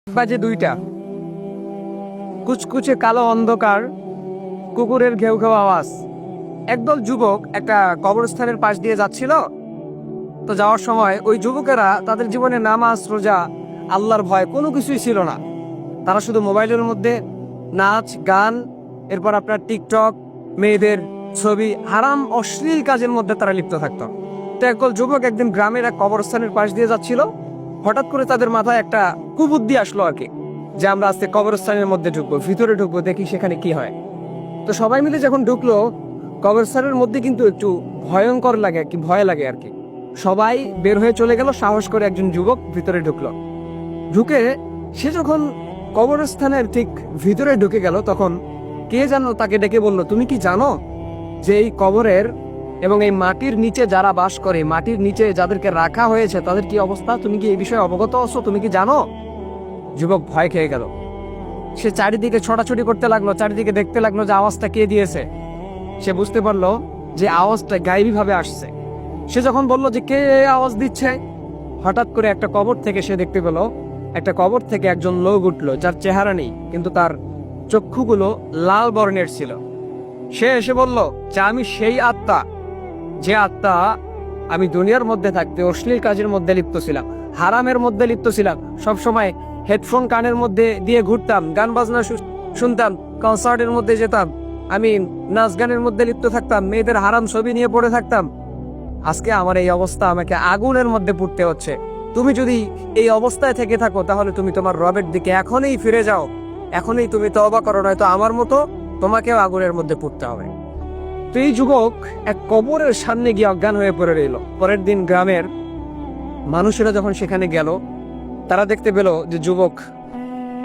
বাজে 2টা। কুচকুচে কালো অন্ধকার, কুকুরের ঘেউ ঘেউ আওয়াজ। একদল যুবক একটা কবরস্থানের পাশ দিয়ে যাচ্ছিল। তো যাওয়ার সময় ওই যুবকেরা তাদের জীবনে নামাজ, রোজা, আল্লাহর ভয় কোনো কিছুই ছিল না। তারা শুধু মোবাইলের মধ্যে নাচ, গান, এরপর আপনার টিকটক, মেয়েদের ছবি, হারাম অশ্লীল কাজের মধ্যে তারা লিপ্ত থাকতো। তো একদল যুবক একদিন গ্রামের এক কবরস্থানের পাশ দিয়ে যাচ্ছিল। হঠাৎ করে তাদের মাথায় একটা কুবুদ্ধি আসলো আর কি, যে আমরা আজকে কবরস্থানের মধ্যে ঢুকবো, ভিতরে ঢুকবো, দেখি সেখানে কি হয়। তো সবাই মিলে যখন ঢুকলো, কবরস্থানের মধ্যে কিন্তু একটু ভয়ঙ্কর লাগে আর কি, ভয় লাগে আর কি। সবাই বের হয়ে চলে গেল, সাহস করে একজন যুবক ভিতরে ঢুকলো। ঢুকে সে যখন কবরস্থানের ঠিক ভিতরে ঢুকে গেল, তখন কে যেন তাকে ডেকে বলল, তুমি কি জানো যে এই কবরের এবং এই মাটির নিচে যারা বাস করে, মাটির নিচে যাদেরকে রাখা হয়েছে তাদের কি অবস্থা? তুমি কি এই বিষয়ে অবগত আছো? তুমি কি জানো? যুবক ভয় খেয়ে গেল। সে চারিদিকে ছোটাছুটি করতে লাগলো, চারিদিকে দেখতে লাগলো যে আওয়াজটা কে দিয়েছে। সে বুঝতে পারলো যে আওয়াজটা গায়েবী ভাবে আসছে। সে যখন বলল যে কে আওয়াজ দিচ্ছে, হঠাৎ করে একটা কবর থেকে সে দেখতে পেল, একটা কবর থেকে একজন লোক উঠলো, যার চেহারা নেই কিন্তু তার চক্ষুগুলো লাল বর্ণের ছিল। সে এসে বলল যে আমি সেই আত্মা, যে আত্মা আমি দুনিয়ার মধ্যে থাকতে অশ্লীল কাজের মধ্যে লিপ্ত ছিলাম, হারামের মধ্যে লিপ্ত ছিলাম, সবসময় হেডফোন কানের মধ্যে দিয়ে ঘুরতাম, গান বাজনা শুনতাম, কনসার্টের মধ্যে যেতাম, আমি নাচ গানের মধ্যে লিপ্ত থাকতাম, মেয়েদের হারাম ছবি নিয়ে পড়ে থাকতাম। আজকে আমার এই অবস্থা, আমাকে আগুনের মধ্যে পড়তে হচ্ছে। তুমি যদি এই অবস্থায় থেকে থাকো, তাহলে তুমি তোমার রবের দিকে এখনই ফিরে যাও, এখনই তুমি তওবা করো, নয়তো আমার মতো তোমাকেও আগুনের মধ্যে পড়তে হবে। তো এই যুবক এক কবরের সামনে গিয়ে অজ্ঞান হয়ে পড়ে রইল। পরের দিন গ্রামের মানুষেরা যখন সেখানে গেল, তারা দেখতে পেল যে যুবক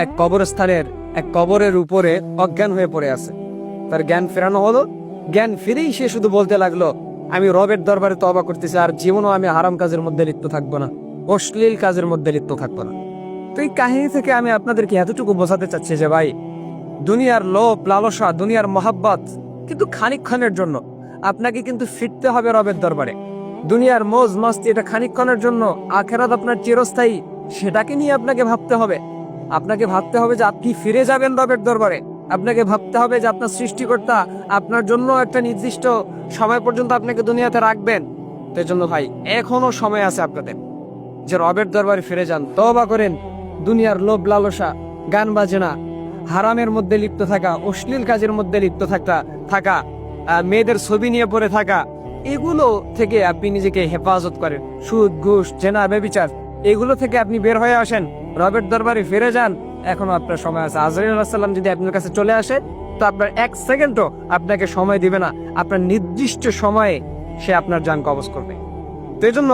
এক কবরস্থানের এক কবরের উপরে অজ্ঞান হয়ে পড়ে আছে। তার জ্ঞান ফেরানো হলো। জ্ঞান ফিরেই সে শুধু বলতে লাগলো, আমি রবের দরবারে তওবা করতেছি, আর জীবনও আমি হারাম কাজের মধ্যে লিপ্ত থাকবো না, অশ্লীল কাজের মধ্যে লিপ্ত থাকবো না। তো এই কাহিনী থেকে আমি আপনাদেরকে এতটুকু বোঝাতে চাচ্ছি যে ভাই, দুনিয়ার লোভ লালসা, দুনিয়ার মহাব্বত কিন্তু খানিকক্ষণের জন্য। আপনাকে কিন্তু ফিরতে হবে রবের দরবারে। দুনিয়ার মৌজ মস্তি এটা খানিকক্ষণের জন্য, আখেরাত আপনার চিরস্থায়ী, সেটাকে নিয়ে আপনাকে ভাবতে হবে। আপনাকে ভাবতে হবে যে আপনি ফিরে যাবেন রবের দরবারে। আপনাকে ভাবতে হবে যে আপনার সৃষ্টিকর্তা আপনার জন্য একটা নির্দিষ্ট সময় পর্যন্ত আপনাকে দুনিয়াতে রাখবেন। তো জন্য ভাই, এখনো সময় আছে আপনাদের যে রবের দরবারে ফিরে যান, তওবা করেন। দুনিয়ার লোভ লালসা, গান বাজনা, হারামের মধ্যে লিপ্ত থাকা, অশ্লীল কাজের মধ্যে লিপ্ত থাকা, মেয়েদের ছবি নিয়ে পড়ে থাকা, এগুলো থেকে আপনি নিজেকে হেফাজত করেন। সুদ, ঘুষ, জেনা, ব্যভিচার, এগুলো থেকে আপনি বের হয়ে আসেন, রবের দরবারে ফিরে যান। এখনো আপনার সময় আছে। আজরাইল আলাইহিস সালাম যদি আপনার কাছে চলে আসে, তো আপনার 1 সেকেন্ডও আপনাকে সময় দিবে না, আপনার নির্দিষ্ট সময়ে সে আপনার জান কবজ করবে। তো এই জন্য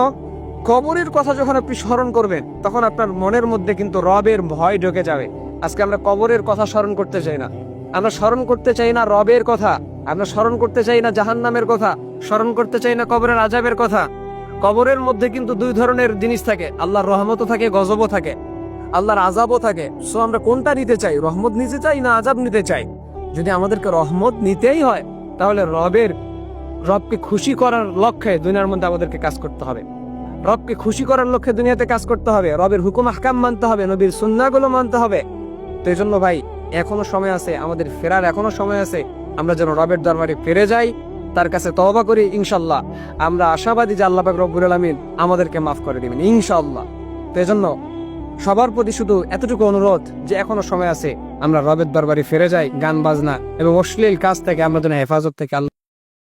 কবরের কথা যখন আপনি স্মরণ করবেন, তখন আপনার মনের মধ্যে কিন্তু রবের ভয় ঢুকে যাবে। আজকে আমরা কবরের কথা স্মরণ করতে চাই না। আমরা স্মরণ করতে চাই না রবের কথা, আমরা স্মরণ করতে চাই না জাহান্নামের কথা, স্মরণ করতে চাই না কবরের আযাবের কথা। কবরের মধ্যে কিন্তু 2 ধরনের জিনিস থাকে, আল্লাহর রহমতও থাকে, গজবও থাকে, আল্লাহর আযাবও থাকে। সো আমরা কোনটা নিতে চাই? রহমত নিতে চাই না আযাব নিতে চাই? যদি আমাদেরকে রহমত নিতেই হয়, তাহলে রবকে খুশি করার লক্ষ্যে দুনিয়ার মধ্যে আমাদেরকে কাজ করতে হবে। রবকে খুশি করার লক্ষ্যে দুনিয়াতে কাজ করতে হবে, রবের হুকুম আহকাম মানতে হবে, নবীর সুন্নাহগুলো মানতে হবে। তো এই জন্য ভাই, এখনো সময় আছে, আমাদের ফেরার এখনো সময় আছে। আমরা যেন রবের দরবারে ফিরে যাই, তার কাছে তওবা করি। ইনশাআল্লাহ আমরা আশাবাদী যে আল্লাহ পাক রব্বুল আলামিন আমাদেরকে মাফ করে দিবেন ইনশাআল্লাহ। তো এই জন্য সবার প্রতি শুধু এতটুকু অনুরোধ যে এখনো সময় আছে, আমরা রবের দরবারে ফিরে যাই। গান বাজনা এবং অশ্লীল কাজ থেকে আমরা যেন হেফাজত থেকে আল্লাহ